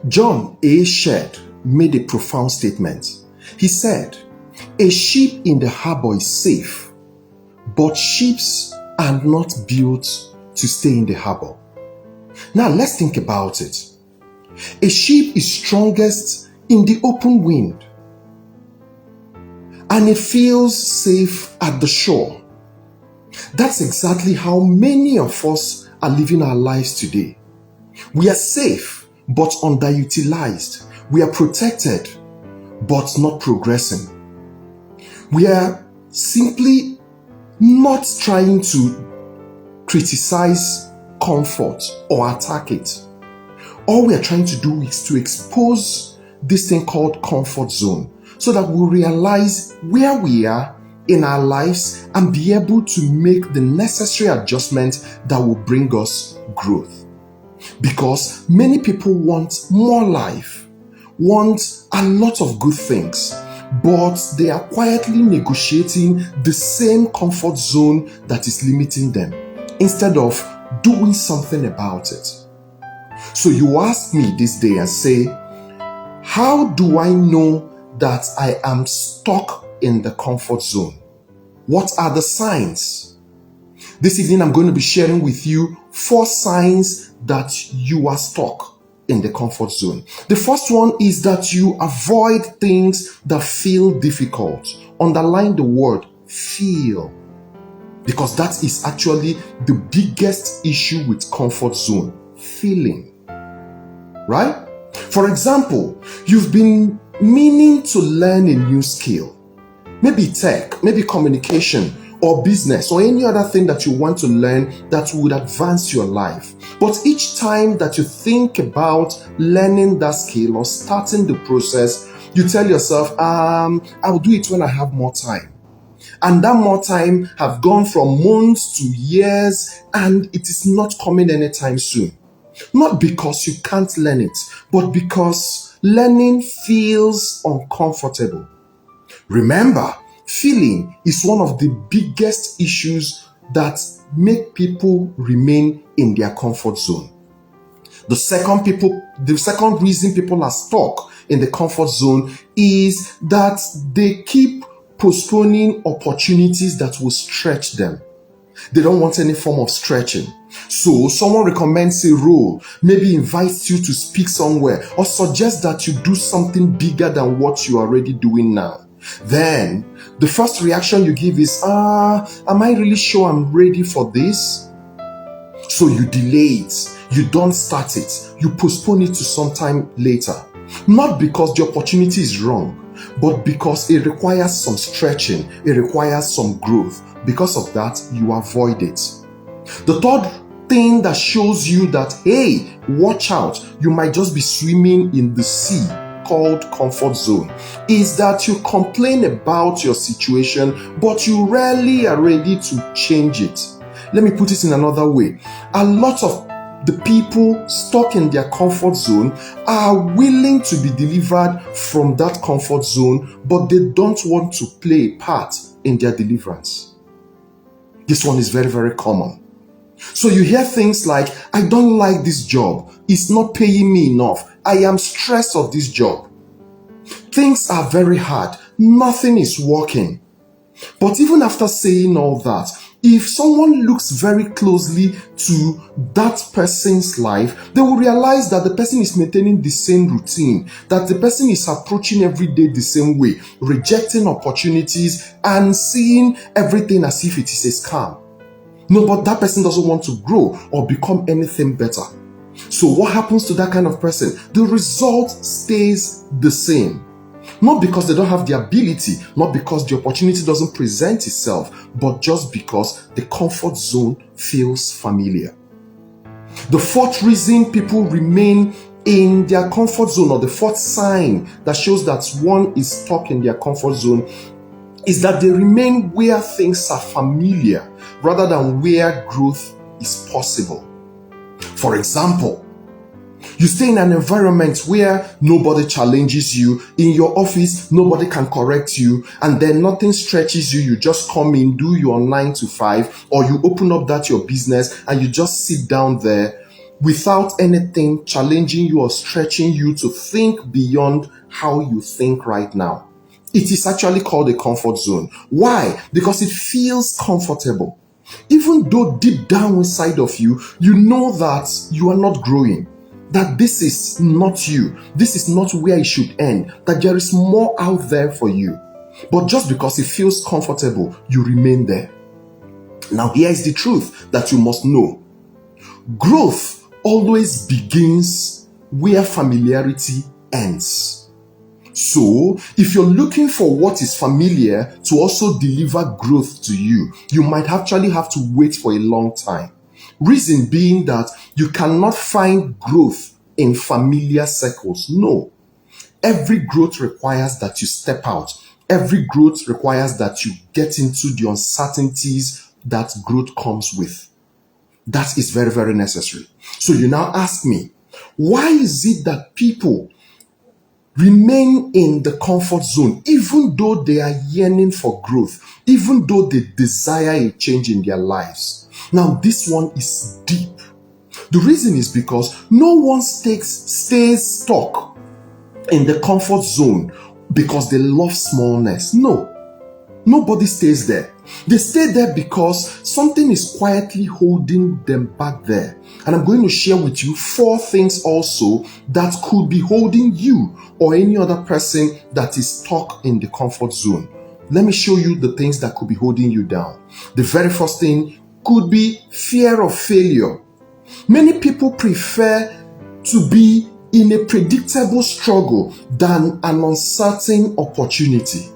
John A. Shedd made a profound statement. He said, "A ship in the harbor is safe, but ships are not built to stay in the harbor." Now let's think about it. A ship is strongest in the open wind, and it feels safe at the shore. That's exactly how many of us are living our lives today. We are safe, but underutilized. We are protected, but not progressing. We are simply not trying to criticize comfort or attack it. All we are trying to do is to expose this thing called comfort zone so that we realize where we are in our lives and be able to make the necessary adjustments that will bring us growth. Because many people want more life, want a lot of good things, but they are quietly negotiating the same comfort zone that is limiting them instead of doing something about it. So you ask me this day and say, how do I know that I am stuck in the comfort zone? What are the signs? This evening I'm going to be sharing with you 4 signs that you are stuck in the comfort zone. The first one is that you avoid things that feel difficult. Underline the word feel, because that is actually the biggest issue with comfort zone. Feeling, right? For example, you've been meaning to learn a new skill, maybe tech, maybe communication or business or any other thing that you want to learn that would advance your life. But each time that you think about learning that skill or starting the process, you tell yourself, I'll do it when I have more time. And that more time have gone from months to years, and it is not coming anytime soon. Not because you can't learn it, but because learning feels uncomfortable. Remember, feeling is one of the biggest issues that make people remain in their comfort zone. The second reason people are stuck in the comfort zone is that they keep postponing opportunities that will stretch them. They don't want any form of stretching. So someone recommends a role, maybe invites you to speak somewhere, or suggests that you do something bigger than what you're already doing now. Then the first reaction you give is, am I really sure I'm ready for this? So you delay it, you don't start it, you postpone it to sometime later. Not because the opportunity is wrong, but because it requires some stretching, it requires some growth. Because of that, you avoid it. The third thing that shows you that, hey, watch out, you might just be swimming in the sea called comfort zone, is that you complain about your situation, but you rarely are ready to change it. Let me put it in another way. A lot of the people stuck in their comfort zone are willing to be delivered from that comfort zone, but they don't want to play a part in their deliverance. This one is very, very common. So you hear things like, I don't like this job. It's not paying me enough. I am stressed of this job. Things are very hard. Nothing is working. But even after saying all that, if someone looks very closely to that person's life, they will realize that the person is maintaining the same routine, that the person is approaching every day the same way, rejecting opportunities and seeing everything as if it is a scam. No, but that person doesn't want to grow or become anything better. So what happens to that kind of person? The result stays the same. Not because they don't have the ability, not because the opportunity doesn't present itself, but just because the comfort zone feels familiar. The fourth reason people remain in their comfort zone, or the fourth sign that shows that one is stuck in their comfort zone, is that they remain where things are familiar rather than where growth is possible. For example, you stay in an environment where nobody challenges you. In your office, nobody can correct you, and then nothing stretches you. You just come in, do your 9 to 5, or you open up that your business and you just sit down there. without anything challenging you or stretching you to think beyond how you think right now. It is actually called a comfort zone. Why? Because it feels comfortable. Even though deep down inside of you, you know that you are not growing, that this is not you, this is not where it should end, that there is more out there for you. But just because it feels comfortable, you remain there. Now, here is the truth that you must know. Growth always begins where familiarity ends. So, if you're looking for what is familiar to also deliver growth to you, you might actually have to wait for a long time. Reason being that you cannot find growth in familiar circles. No. Every growth requires that you step out. Every growth requires that you get into the uncertainties that growth comes with. That is very, very necessary. So you now ask me, why is it that people remain in the comfort zone even though they are yearning for growth, even though they desire a change in their lives? Now, this one is deep. The reason is because no one stays stuck in the comfort zone because they love smallness. No. Nobody stays there. They stay there because something is quietly holding them back there. And I'm going to share with you 4 things also that could be holding you or any other person that is stuck in the comfort zone. Let me show you the things that could be holding you down. The very first thing could be fear of failure. Many people prefer to be in a predictable struggle than an uncertain opportunity.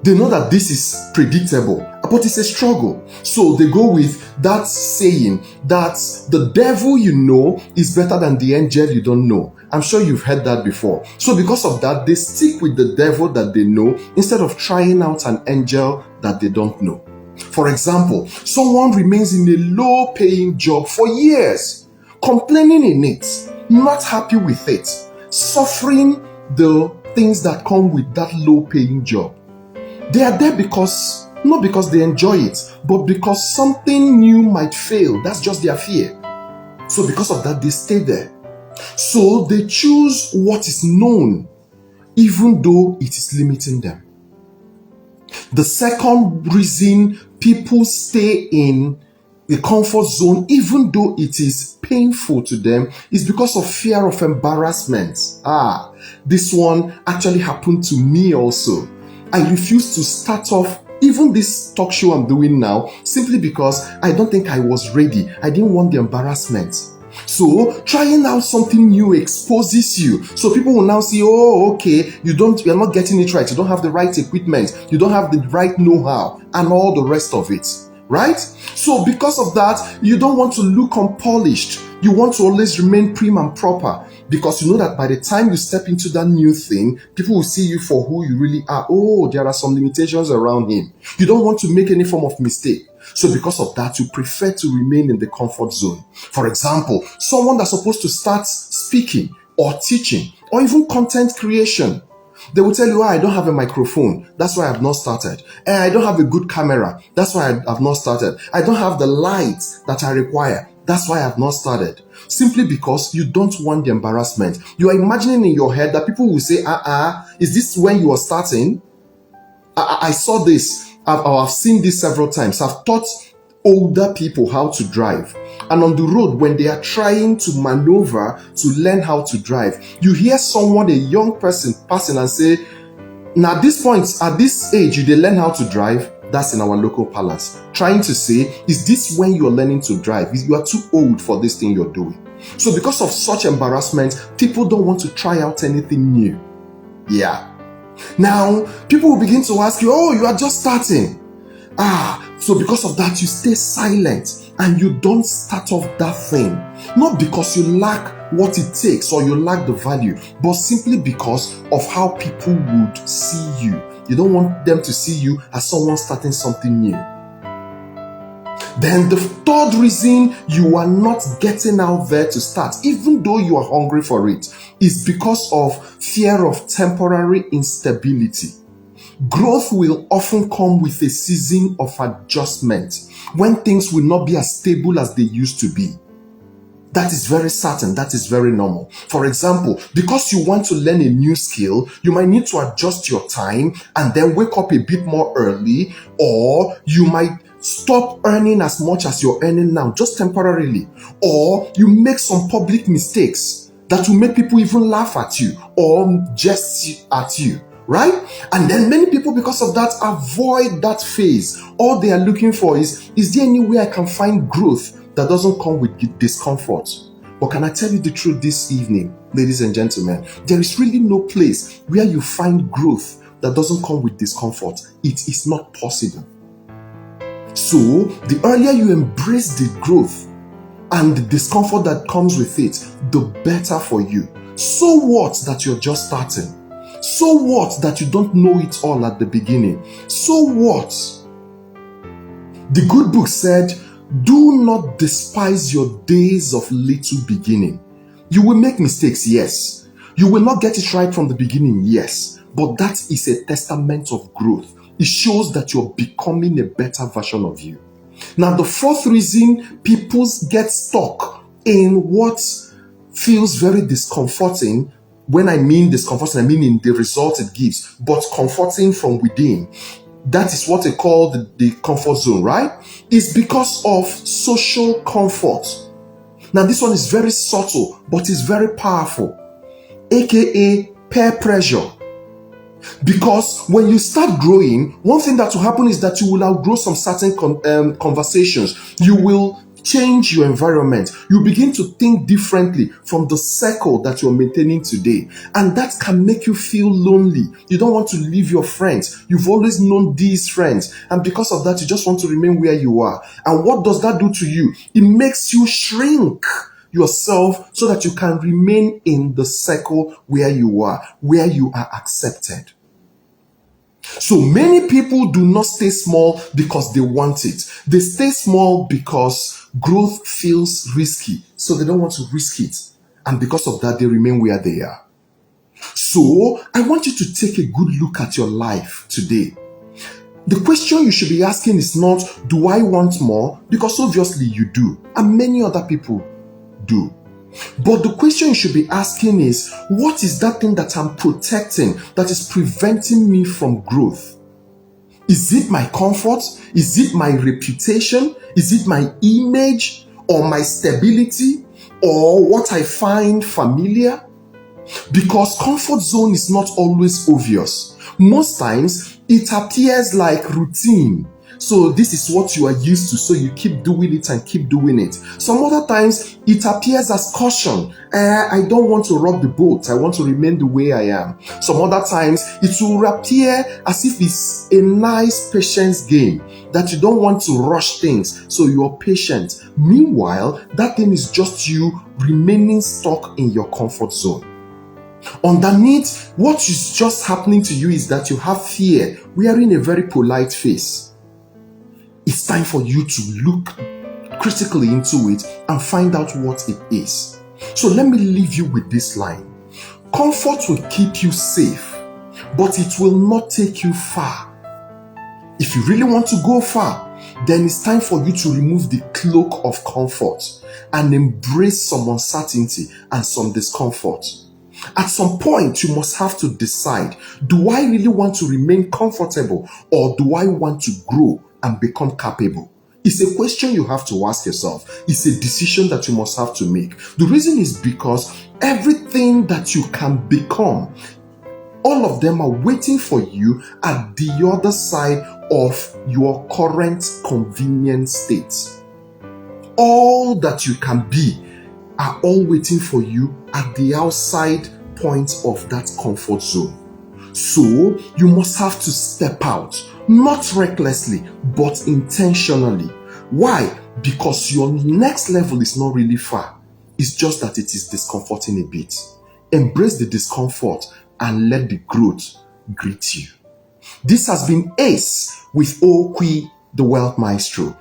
They know that this is predictable, but it's a struggle. So they go with that saying that the devil you know is better than the angel you don't know. I'm sure you've heard that before. So because of that, they stick with the devil that they know instead of trying out an angel that they don't know. For example, someone remains in a low-paying job for years, complaining in it, not happy with it, suffering the things that come with that low-paying job. They are there not because they enjoy it, but because something new might fail. That's just their fear. So because of that, they stay there. So they choose what is known, even though it is limiting them. The second reason people stay in the comfort zone, even though it is painful to them, is because of fear of embarrassment. This one actually happened to me also. I refused to start off even this talk show I'm doing now simply because I don't think I was ready. I didn't want the embarrassment. So trying out something new exposes you. So people will now see, oh, okay, you're not getting it right. You don't have the right equipment. You don't have the right know-how and all the rest of it. Right? So because of that, you don't want to look unpolished. You want to always remain prim and proper because you know that by the time you step into that new thing, people will see you for who you really are. Oh, there are some limitations around him. You don't want to make any form of mistake. So because of that, you prefer to remain in the comfort zone. For example, someone that's supposed to start speaking or teaching or even content creation, they will tell you, I don't have a microphone. That's why I've not started. I don't have a good camera. That's why I've not started. I don't have the lights that I require. That's why I've not started. Simply because you don't want the embarrassment. You are imagining in your head that people will say, is this when you are starting? I saw this. I've seen this several times. I've taught older people how to drive. And on the road, when they are trying to maneuver to learn how to drive, you hear someone, a young person, passing and say, now at this point, at this age, you learn how to drive. That's in our local parlance. Trying to say, is this when you're learning to drive? You are too old for this thing you're doing. So because of such embarrassment, people don't want to try out anything new. Yeah. Now, people will begin to ask you, oh, you are just starting. So because of that, you stay silent and you don't start off that thing. Not because you lack what it takes or you lack the value, but simply because of how people would see you. You don't want them to see you as someone starting something new. Then the third reason you are not getting out there to start, even though you are hungry for it, is because of fear of temporary instability. Growth will often come with a season of adjustment when things will not be as stable as they used to be. That is very certain. That is very normal. For example, because you want to learn a new skill, you might need to adjust your time and then wake up a bit more early, or you might stop earning as much as you're earning now, just temporarily, or you make some public mistakes that will make people even laugh at you or jest at you, right? And then many people, because of that, avoid that phase. All they are looking for is there any way I can find growth that doesn't come with discomfort? But can I tell you the truth this evening, ladies and gentlemen? There is really no place where you find growth that doesn't come with discomfort. It is not possible. So, the earlier you embrace the growth and the discomfort that comes with it, the better for you. So what that you're just starting? So what that you don't know it all at the beginning? So what? The good book said, do not despise your days of little beginning. You will make mistakes, yes. You will not get it right from the beginning, yes. But that is a testament of growth. It shows that you're becoming a better version of you. Now, the fourth reason people get stuck in what feels very discomforting, when I mean discomforting, I mean in the result it gives, but comforting from within. That is what they call the comfort zone, right? It's because of social comfort. Now, this one is very subtle, but it's very powerful, aka peer pressure. Because when you start growing, one thing that will happen is that you will outgrow some certain conversations. You will change your environment. You begin to think differently from the circle that you're maintaining today. And that can make you feel lonely. You don't want to leave your friends. You've always known these friends. And because of that, you just want to remain where you are. And what does that do to you? It makes you shrink yourself so that you can remain in the circle where you are accepted. So many people do not stay small because they want it. They stay small because growth feels risky, so they don't want to risk it. And because of that, they remain where they are. So I want you to take a good look at your life today. The question you should be asking is not, do I want more? Because obviously you do, and many other people do. But the question you should be asking is, what is that thing that I'm protecting that is preventing me from growth? Is it my comfort? Is it my reputation? Is it my image or my stability or what I find familiar? Because comfort zone is not always obvious. Most times it appears like routine. So this is what you are used to, so you keep doing it and keep doing it. Some other times it appears as caution. I don't want to rock the boat. I want to remain the way I am. Some other times it will appear as if it's a nice patience game, that you don't want to rush things, so you're patient. Meanwhile, that thing is just you remaining stuck in your comfort zone. Underneath, what is just happening to you is that you have fear wearing a very polite face. It's time for you to look critically into it and find out what it is. So let me leave you with this line. Comfort will keep you safe, but it will not take you far. If you really want to go far, then it's time for you to remove the cloak of comfort and embrace some uncertainty and some discomfort. At some point, you must have to decide, do I really want to remain comfortable, or do I want to grow and become capable? It's a question you have to ask yourself. It's a decision that you must have to make. The reason is because everything that you can become, all of them are waiting for you at the other side of your current convenient state. All that you can be are all waiting for you at the outside point of that comfort zone. So you must have to step out, not recklessly, but intentionally. Why? Because your next level is not really far. It's just that it is discomforting a bit. Embrace the discomfort and let the growth greet you. This has been Ace with Okwi, the Wealth Maestro.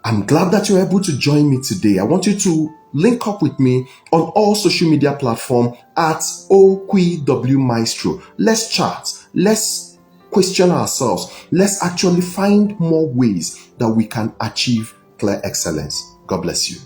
I'm glad that you're able to join me today. I want you to link up with me on all social media platforms at OQW Maestro. Let's chat. Let's question ourselves. Let's actually find more ways that we can achieve clear excellence. God bless you.